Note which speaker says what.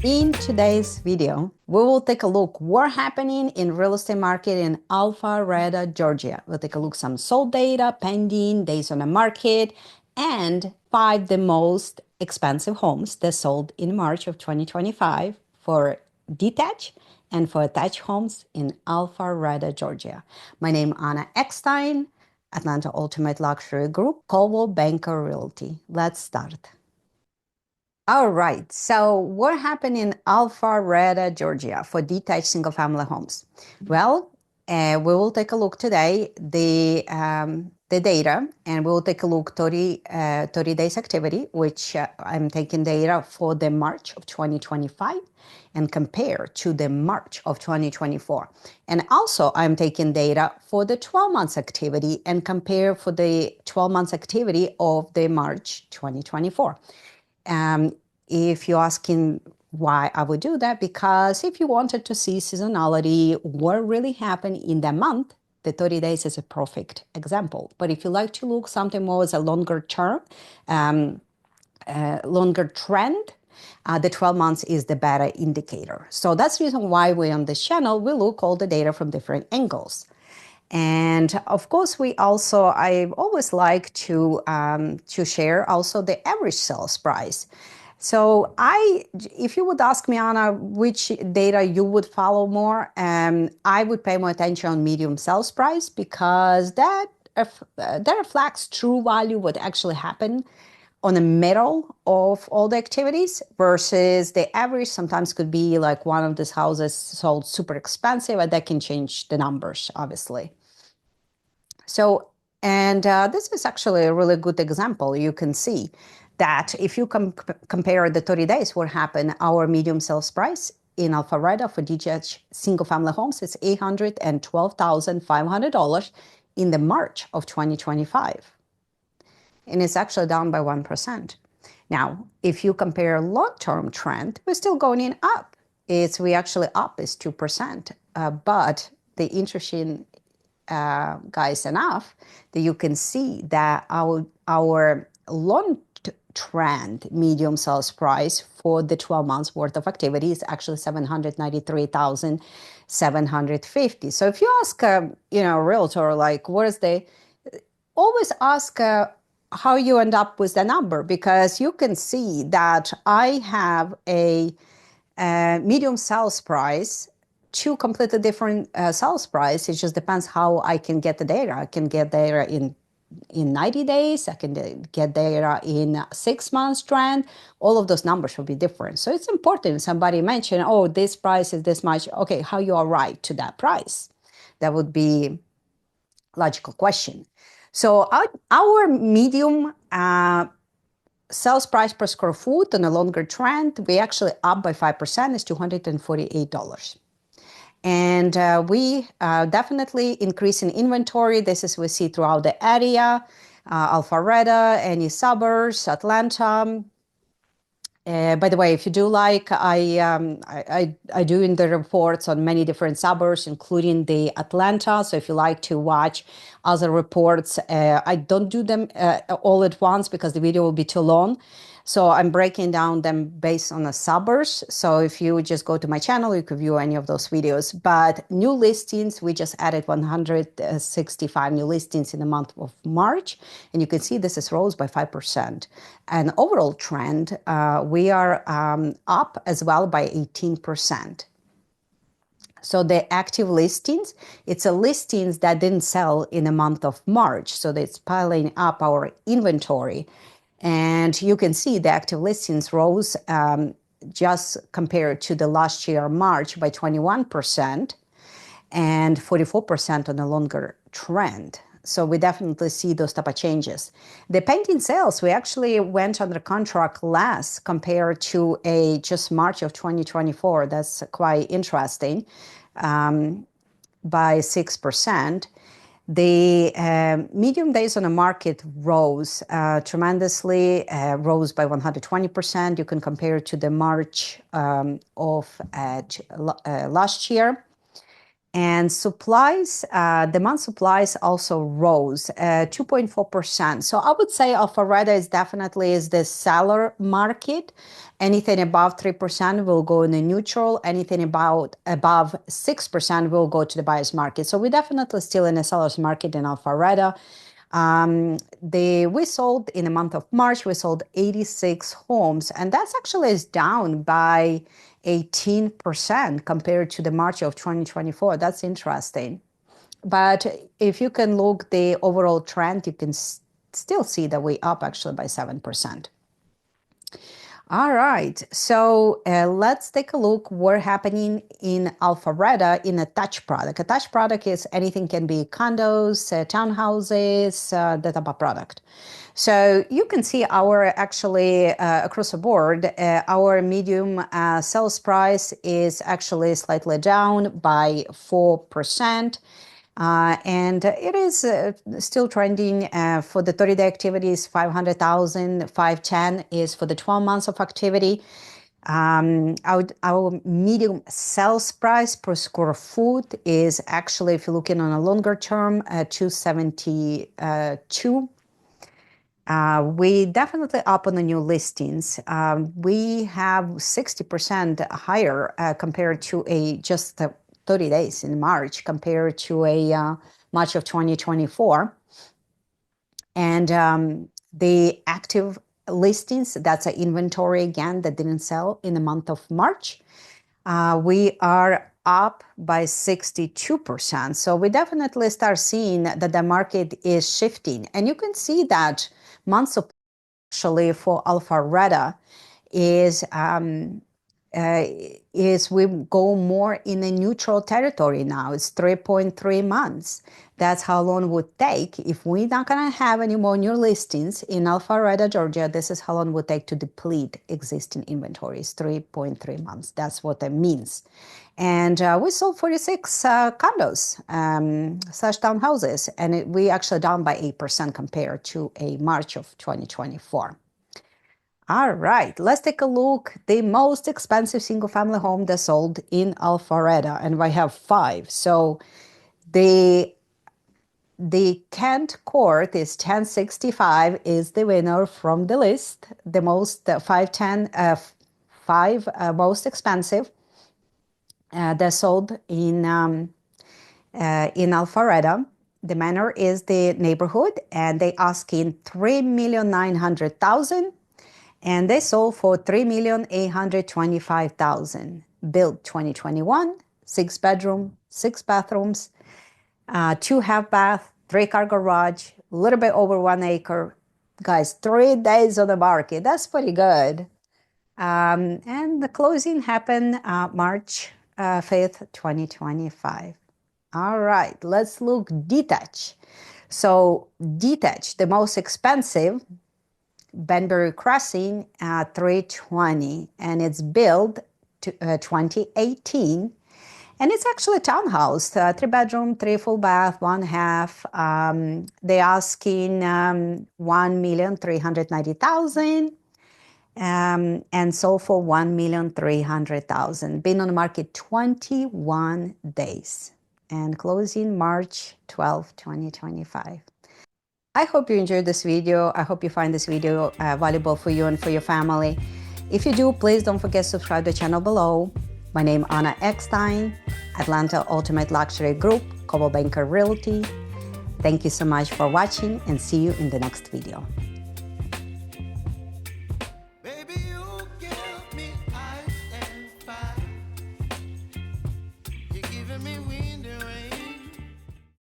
Speaker 1: In today's video, we will take a look what's happening in real estate market in Alpharetta, Georgia. We'll take a look some sold data, pending, days on the market, and 5 the most expensive homes that sold in March of 2025 for detached and for attached homes in Alpharetta, Georgia. My name is Anna Eckstein, Atlanta Ultimate Luxury Group, Coldwell Banker Realty. Let's start. All right, so what happened in Alpharetta, Georgia for detached single-family homes? Well, we will take a look today the data, and we will take a look 30 days activity, which I'm taking data for the March of 2025 and compare to the March of 2024. And also I'm taking data for the 12 months activity and compare for the 12 months activity of the March 2024. If you're asking why I would do that, because if you wanted to see seasonality, what really happened in that month, the 30 days is a perfect example. But if you like to look something more as a longer term, longer trend, the 12 months is the better indicator. So that's the reason why we on this channel, we look all the data from different angles. And of course, I always like to share also the average sales price. So if you would ask me, Anna, which data you would follow more, I would pay more attention on medium sales price because that reflects true value, what actually happened on the middle of all the activities versus the average sometimes could be like one of these houses sold super expensive, and that can change the numbers, obviously. So, and this is actually a really good example. You can see that if you compare the 30 days, what happened, our medium sales price in Alpharetta for detached single-family homes is $812,500 in the March of 2025. And it's actually down by 1%. Now, if you compare long-term trend, we're still going up. We actually up is 2%. But the interesting guys enough that you can see that our long trend medium sales price for the 12 months worth of activity is actually $793,750. So if you ask a realtor, like, always ask how you end up with the number, because you can see that I have a medium sales price, two completely different sales price. It just depends how I can get the data. I can get data in 90 days. I can get data in 6 months trend. All of those numbers will be different. So it's important. Somebody mentioned, oh, this price is this much. Okay, how you arrive to that price? That would be logical question. So our medium sales price per square foot on a longer trend, we actually up by 5%, is $248. And we definitely increase in inventory. This is we see throughout the area, Alpharetta, any suburbs, Atlanta. By the way, if you do like, I do in the reports on many different suburbs, including the Atlanta. So if you like to watch other reports, I don't do them all at once because the video will be too long. So I'm breaking down them based on the suburbs. So if you just go to my channel, you can view any of those videos. But new listings, we just added 165 new listings in the month of March. And you can see this is rose by 5%. And overall trend, we are up as well by 18%. So the active listings, it's a listings that didn't sell in the month of March. So it's piling up our inventory. And you can see the active listings rose just compared to the last year, March, by 21% and 44% on a longer trend. So we definitely see those type of changes. The pending sales, we actually went under contract less compared to just March of 2024. That's quite interesting, by 6%. The medium days on the market rose tremendously, rose by 120%. You can compare it to the March of last year. And supplies, demand supplies also rose 2.4%. So I would say Alpharetta is definitely is the seller market. Anything above 3% will go in the neutral. Anything above 6% will go to the buyer's market. So we're definitely still in a seller's market in Alpharetta. We sold in the month of March, we sold 86 homes, and that's actually is down by 18% compared to the March of 2024. That's interesting. But if you can look the overall trend, you can still see that we're up actually by 7%. All right, so let's take a look what's happening in Alpharetta in a touch product. A touch product is anything can be condos, townhouses, that type of product. So you can see our actually across the board, our medium sales price is actually slightly down by 4%. And it is still trending for the 30-day activities, 500,000, 510 is for the 12 months of activity. Our medium sales price per square foot is actually, if you're looking on a longer term, 272. We definitely up on the new listings. We have 60% higher compared to just 30 days in March compared to a March of 2024. And the active listings, that's an inventory again that didn't sell in the month of March. We are up by 62%. So we definitely start seeing that the market is shifting. And you can see that month supply actually for Alpharetta is we go more in a neutral territory now. It's 3.3 months. That's how long it would take. If we're not going to have any more new listings in Alpharetta, Georgia, this is how long it would take to deplete existing inventories, 3.3 months. That's what that means. And we sold 46 condos slash townhouses, and we actually down by 8% compared to a March of 2024. All right, let's take a look. The most expensive single-family home that sold in Alpharetta, and I have 5. So the Kent Court is 1065 is the winner from the list. The most 5 most expensive that sold in Alpharetta. The manor is the neighborhood, and they asking $3,900,000. And they sold for $3,825,000. Built 2021, 6 bedroom, 6 bathrooms, 2 half bath, 3-car garage, a little bit over 1 acre. Guys, 3 days on the market. That's pretty good. And the closing happened March 5th, 2025. All right, let's look detached. So detached, the most expensive, Banbury Crossing at 320, and it's built to 2018, and it's actually a townhouse, 3 bedroom, 3 full bath, 1 half. They asking $1,390,000, and sold for $1,300,000. Been on the market 21 days, and closing March 12, 2025. I hope you enjoyed this video. I hope you find this video valuable for you and for your family. If you do, please don't forget to subscribe to the channel below. My name is Anna Eckstein, Atlanta Ultimate Luxury Group, Coldwell Banker Realty. Thank you so much for watching, and see you in the next video.
Speaker 2: Baby, you give me ice and fire. You're giving me wind and rain.